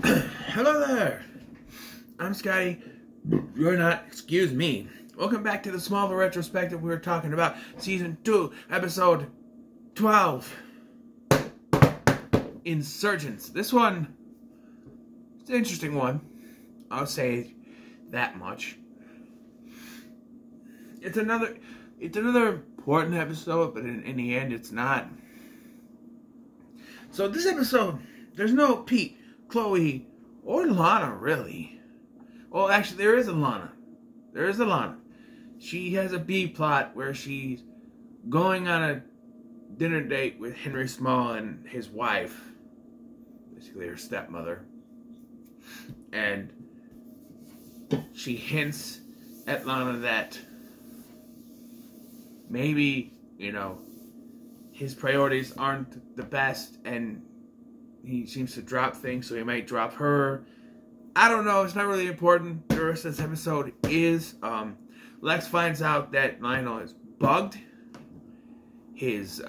Hello there. I'm Scotty. You're not. Excuse me. Welcome back to the Smallville Retrospective. We're talking about Season 2, Episode 12. Insurgence. This one, it's an interesting one. I'll say that much. It's another important episode, but in the end, it's not. So this episode, there's no Pete, Chloe, or Lana, really. Well, actually, there is a Lana. She has a B plot where she's going on a dinner date with Henry Small and his wife, basically her stepmother. And she hints at Lana that maybe, his priorities aren't the best, and he seems to drop things, so he might drop her. I don't know, it's not really important. The rest of this episode is, Lex finds out that Lionel has bugged his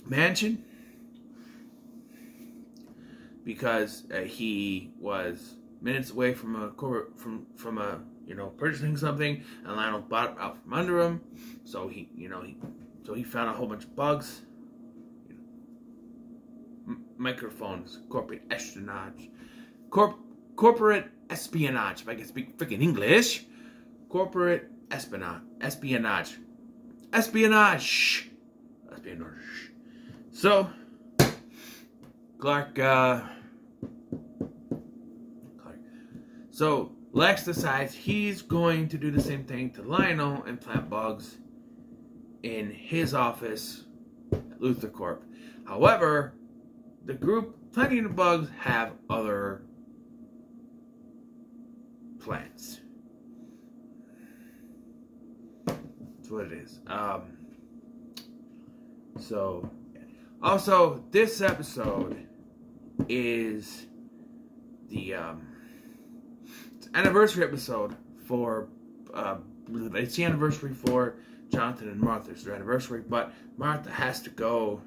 mansion because he was minutes away from purchasing something, and Lionel bought it out from under him. So he found a whole bunch of bugs, microphones, corporate espionage, corporate espionage. If I can speak freaking English, corporate espionage. So So Lex decides he's going to do the same thing to Lionel and plant bugs in his office at Luthor Corp. However, the group planting the bugs have other plans. That's what it is. So, also, this episode is the anniversary episode for it's the anniversary for Jonathan and Martha. It's their anniversary, but Martha has to go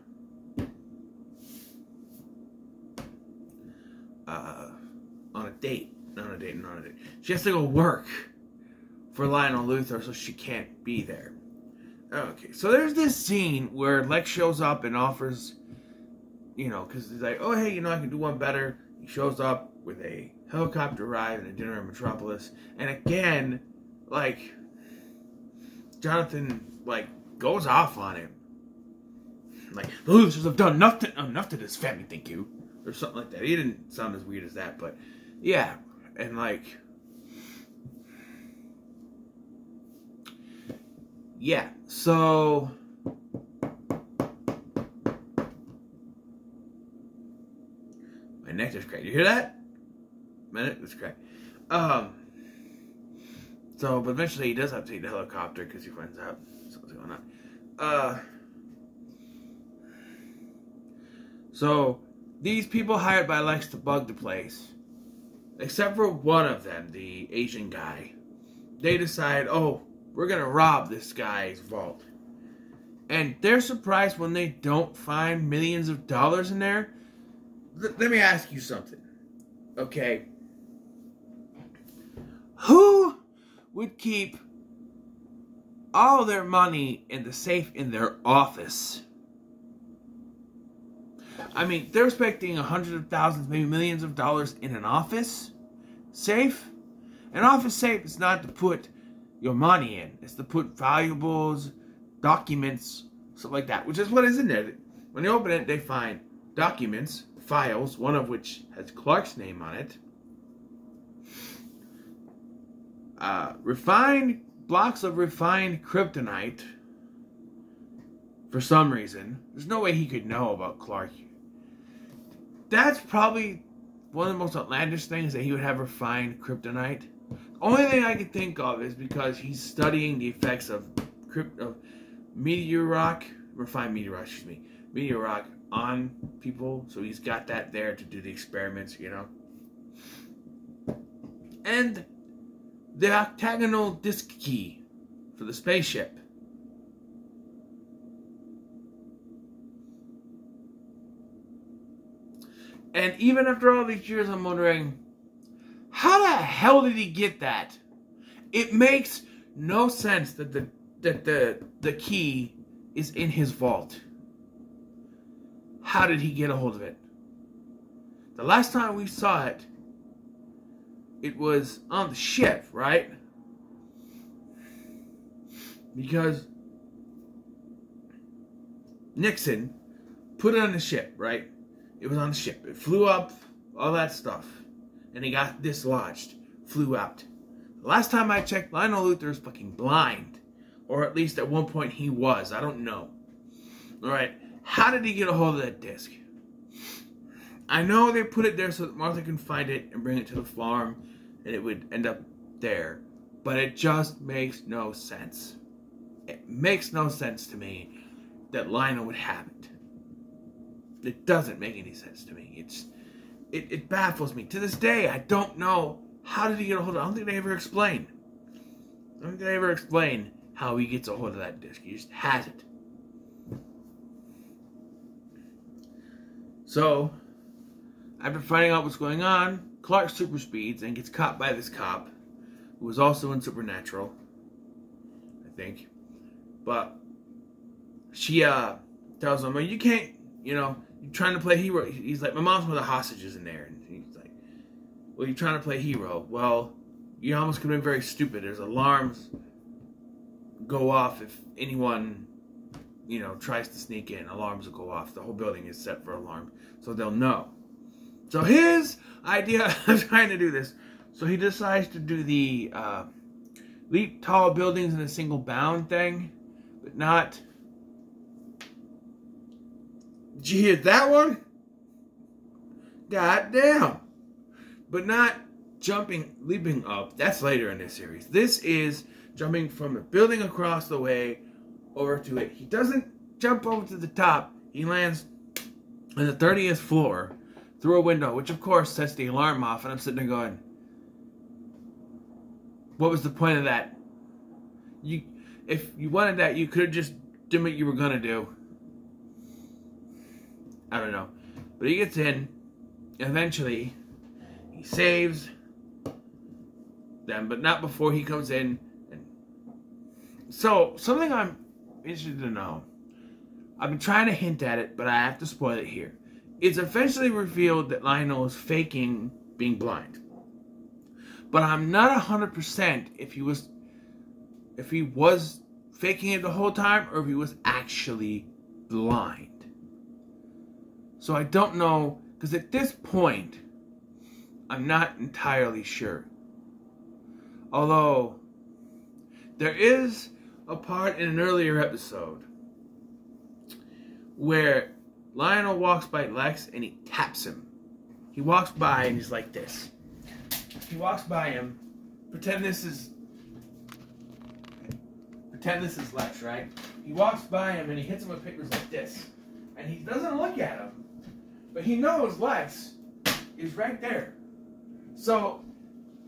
on a date. Not a date. She has to go work for Lionel Luthor, so she can't be there. Okay, so there's this scene where Lex shows up and offers, because he's like, oh, hey, I can do one better. He shows up with a helicopter ride and a dinner in Metropolis. And again, Jonathan, goes off on him. The Luthors have done enough to this family, thank you. Or something like that. He didn't sound as weird as that, but yeah. And yeah, so my neck just cracked. You hear that? My neck just cracked. But eventually he does have to take the helicopter because he finds out something's going on. So these people hired by Lex to bug the place, except for one of them, the Asian guy, they decide, oh, we're going to rob this guy's vault. And they're surprised when they don't find millions of dollars in there. Let me ask you something. Okay. Who would keep all their money in the safe in their office? I mean, they're expecting hundreds of thousands, maybe millions of dollars in an office safe. An office safe is not to put your money in. It's to put valuables, documents, stuff like that, which is what is in there. When they open it, they find documents, files, one of which has Clark's name on it. Blocks of refined kryptonite. For some reason. There's no way he could know about Clark. That's probably one of the most outlandish things, that he would have refined kryptonite. The only thing I can think of is because he's studying the effects of meteor rock on people, so he's got that there to do the experiments, And the octagonal disk key for the spaceship. And even after all these years, I'm wondering, how the hell did he get that? It makes no sense that the key is in his vault. How did he get a hold of it? The last time we saw it, it was on the ship, right? Because Nixon put it on the ship, right? It was on the ship. It flew up, all that stuff. And it got dislodged. Flew out. The last time I checked, Lionel Luthor is fucking blind. Or at least at one point he was. I don't know. Alright. How did he get a hold of that disc? I know they put it there so that Martha can find it and bring it to the farm. And it would end up there. But it just makes no sense. It makes no sense to me that Lionel would have it. It doesn't make any sense to me. It baffles me. To this day, I don't know how did he get a hold of it. I don't think they ever explain. I don't think they ever explain how he gets a hold of that disc. He just has it. So, after finding out what's going on, Clark super speeds and gets caught by this cop, who was also in Supernatural, I think. But she tells him, well, you can't, you know, you're trying to play hero. He's like, my mom's one of the hostages in there. And he's like, well, you're trying to play hero. Well, you almost could have been very stupid. There's alarms go off if anyone, you know, tries to sneak in. Alarms will go off. The whole building is set for alarm. So they'll know. So his idea of trying to do this, so he decides to do the leap tall buildings in a single bound thing, but not... Did you hear that one? God damn. But not jumping, leaping up. That's later in this series. This is jumping from a building across the way over to it. He doesn't jump over to the top. He lands on the 30th floor through a window, which of course sets the alarm off. And I'm sitting there going, what was the point of that? If you wanted that, you could have just done what you were going to do. I don't know. But he gets in. Eventually, he saves them, but not before he comes in. And so, something I'm interested to know. I've been trying to hint at it, but I have to spoil it here. It's eventually revealed that Lionel is faking being blind. But I'm not 100% if he was faking it the whole time or if he was actually blind. So I don't know, because at this point, I'm not entirely sure. Although, there is a part in an earlier episode where Lionel walks by Lex and he taps him. He walks by and he's like this. He walks by him, pretend this is Lex, right? He walks by him and he hits him with papers like this. And he doesn't look at him. But he knows Lex is right there. So,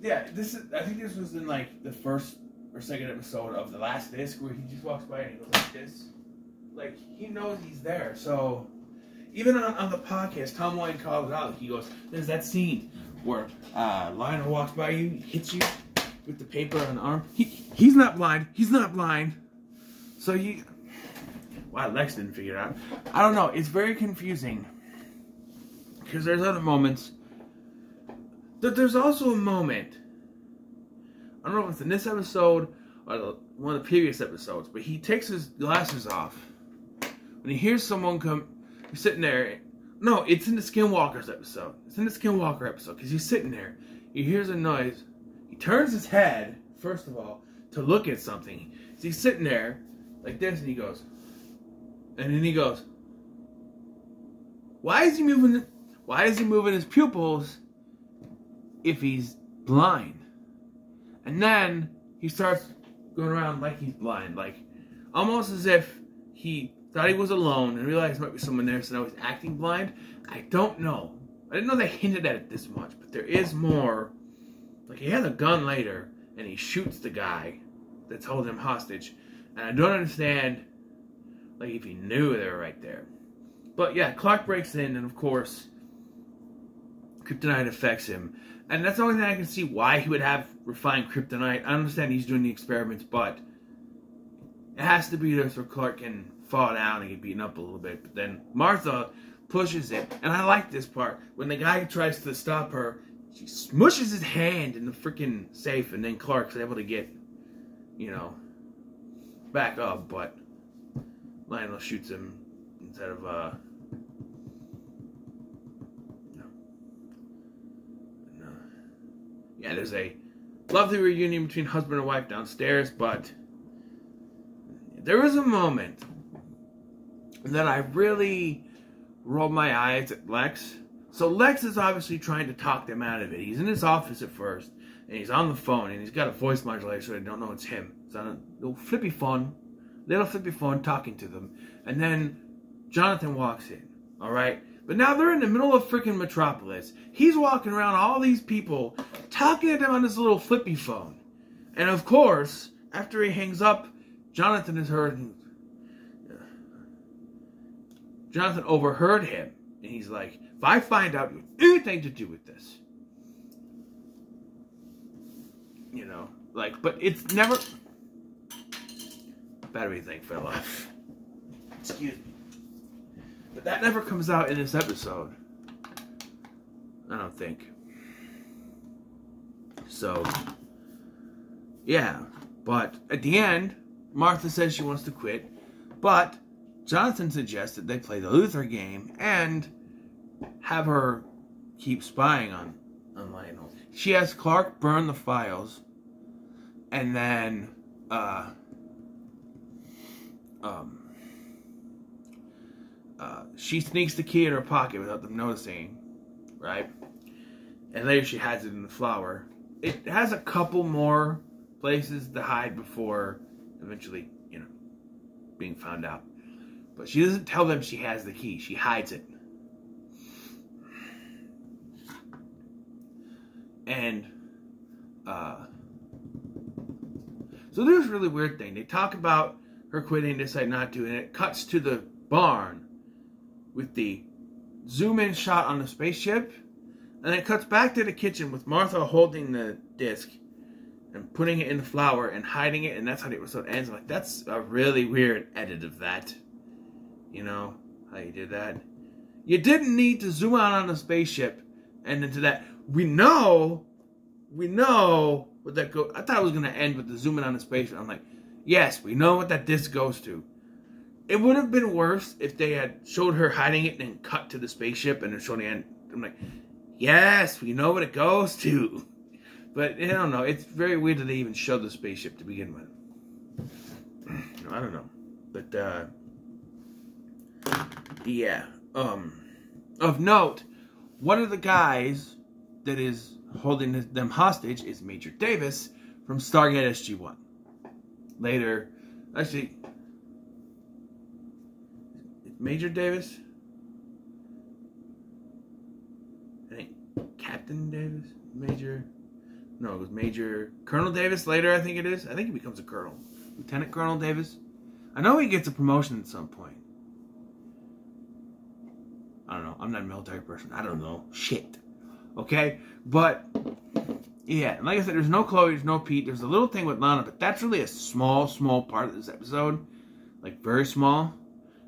yeah, I think this was in like the first or second episode of the last disc where he just walks by and he goes like this. Like, he knows he's there. So, even on the podcast, Tom Wayne called it out. He goes, there's that scene where Lionel walks by you, hits you with the paper on the arm. He's not blind. He's not blind. So why Lex didn't figure it out. I don't know. It's very confusing. Because there's other moments. There's also a moment. I don't know if it's in this episode or one of the previous episodes, but he takes his glasses off. When he hears someone come, he's sitting there. No, it's in the Skinwalkers episode. It's in the Skinwalker episode because he's sitting there. He hears a noise. He turns his head, first of all, to look at something. So he's sitting there like this, and he goes, and then he goes, why is he moving his pupils if he's blind? And then he starts going around like he's blind, like almost as if he thought he was alone and realized there might be someone there, so now he's acting blind. I don't know. I didn't know they hinted at it this much, but there is more. Like, he has a gun later, and he shoots the guy that's holding him hostage. And I don't understand, like, if he knew they were right there. But, yeah, Clark breaks in, and of course, kryptonite affects him. And that's the only thing I can see why he would have refined kryptonite. I understand he's doing the experiments, but it has to be there so Clark can fall down and get beaten up a little bit. But then Martha pushes it. And I like this part. When the guy tries to stop her, she smushes his hand in the freaking safe. And then Clark's able to get, you know, back up. But Lionel shoots him instead of, yeah, there's a lovely reunion between husband and wife downstairs, but there was a moment that I really rolled my eyes at Lex. So Lex is obviously trying to talk them out of it. He's in his office at first, and he's on the phone, and he's got a voice modulator so they don't know it's him. It's on a little flippy phone talking to them. And then Jonathan walks in, alright? But now they're in the middle of freaking Metropolis. He's walking around all these people, talking to them on this little flippy phone. And of course, after he hangs up, Jonathan overheard him. And he's like, if I find out you have anything to do with this. You know, like, but it's never... Battery thing fell off. Excuse me. But that never comes out in this episode. I don't think. So, yeah. But at the end, Martha says she wants to quit. But Jonathan suggests that they play the Luther game and have her keep spying on Lionel. She has Clark burn the files. And then, she sneaks the key in her pocket without them noticing, right? And later she hides it in the flower. It has a couple more places to hide before eventually, you know, being found out. But she doesn't tell them she has the key. She hides it. And, so there's a really weird thing. They talk about her quitting, decide not to, and it cuts to the barn with the zoom in shot on the spaceship, and it cuts back to the kitchen with Martha holding the disc and putting it in the flour and hiding it, and that's how the episode ends. I'm like, that's a really weird edit of that. You know how you did that? You didn't need to zoom out on the spaceship and into that. We know what that goes. I thought it was gonna end with the zoom in on the spaceship. I'm like, yes, we know what that disc goes to. It would have been worse if they had showed her hiding it and then cut to the spaceship and then showed the end. I'm like, yes, we know what it goes to. But I don't know. It's very weird that they even showed the spaceship to begin with. I don't know. But, yeah. Of note, one of the guys that is holding them hostage is Major Davis from Stargate SG-1. Later, actually... Major Davis? I think Captain Davis? Major? No, it was Major... Colonel Davis later, I think it is. I think he becomes a colonel. Lieutenant Colonel Davis? I know he gets a promotion at some point. I don't know. I'm not a military person. I don't know. Shit. Okay? But, yeah. Like I said, there's no Chloe, there's no Pete. There's a little thing with Lana, but that's really a small part of this episode. Like, very small.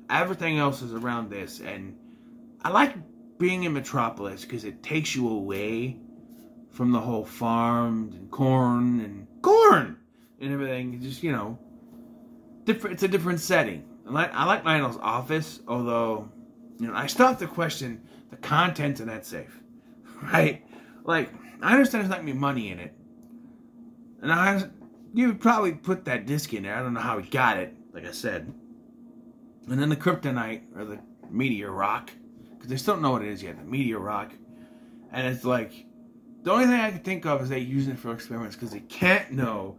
Everything else is around this, and I like being in Metropolis because it takes you away from the whole farm and corn and everything. It's just, you know, different. It's a different setting. I like Lionel's office, although, you know, I still have to question the contents of that safe, right? Like, I understand there's not gonna be money in it, and you would probably put that disc in there. I don't know how he got it, like I said. And then the kryptonite, or the meteor rock, because they still don't know what it is yet, the meteor rock. And it's like, the only thing I can think of is they use it for experiments, because they can't know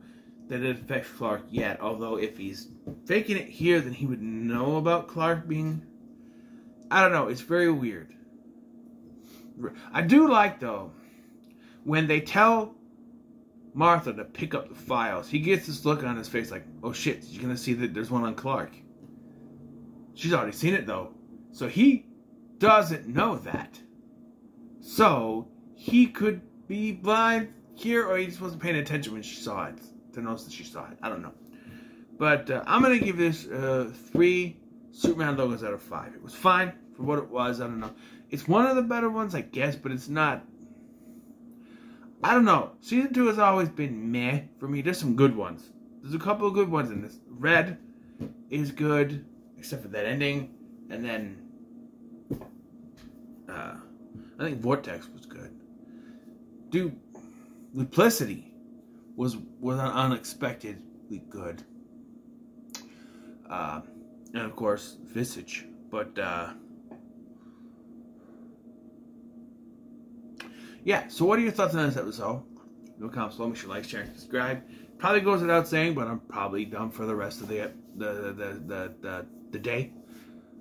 that it affects Clark yet. Although if he's faking it here, then he would know about Clark being... I don't know, it's very weird. I do like, though, when they tell Martha to pick up the files, he gets this look on his face like, oh shit, you're going to see that there's one on Clark. She's already seen it, though. So he doesn't know that. So he could be blind here, or he just wasn't paying attention when she saw it to notice that she saw it. I don't know. But I'm going to give this 3 Superman logos out of 5. It was fine for what it was. I don't know. It's one of the better ones, I guess, but it's not. I don't know. Season 2 has always been meh for me. There's some good ones. There's a couple of good ones in this. Red is good, except for that ending. And then I think Vortex was good. Dude, Duplicity was unexpectedly good. And of course, Visage. But yeah, so what are your thoughts on this episode? No comments below. Make sure you like, share, and subscribe. Probably goes without saying, but I'm probably done for the rest of the day.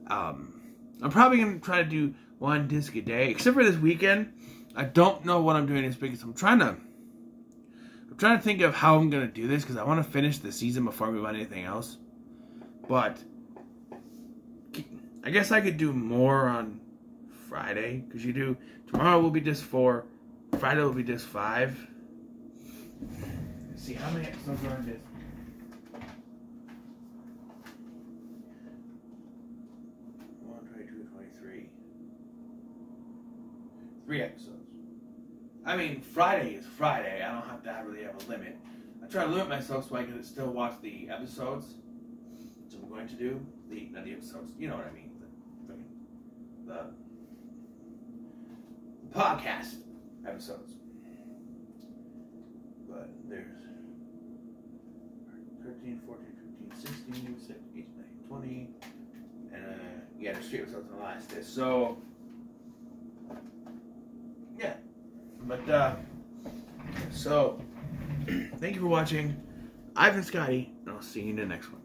I'm probably gonna try to do 1 disc a day, except for this weekend. I don't know what I'm doing this weekend. So I'm trying to think of how I'm gonna do this because I want to finish the season before I move on to anything else. But I guess I could do more on Friday because tomorrow will be disc 4, Friday will be disc 5. Let's see how many episodes are on disc. 3 episodes. I mean, Friday is Friday. I don't have to really have a limit. I try to limit myself so I can still watch the episodes. So I'm going to do not the episodes. You know what I mean? The podcast episodes. But there's 13, 14, 15, 16, 17, 18, 19, 20, and yeah, there's 3 episodes on the last disc. So yeah, but so thank you for watching. I've been Scotty, and I'll see you in the next one.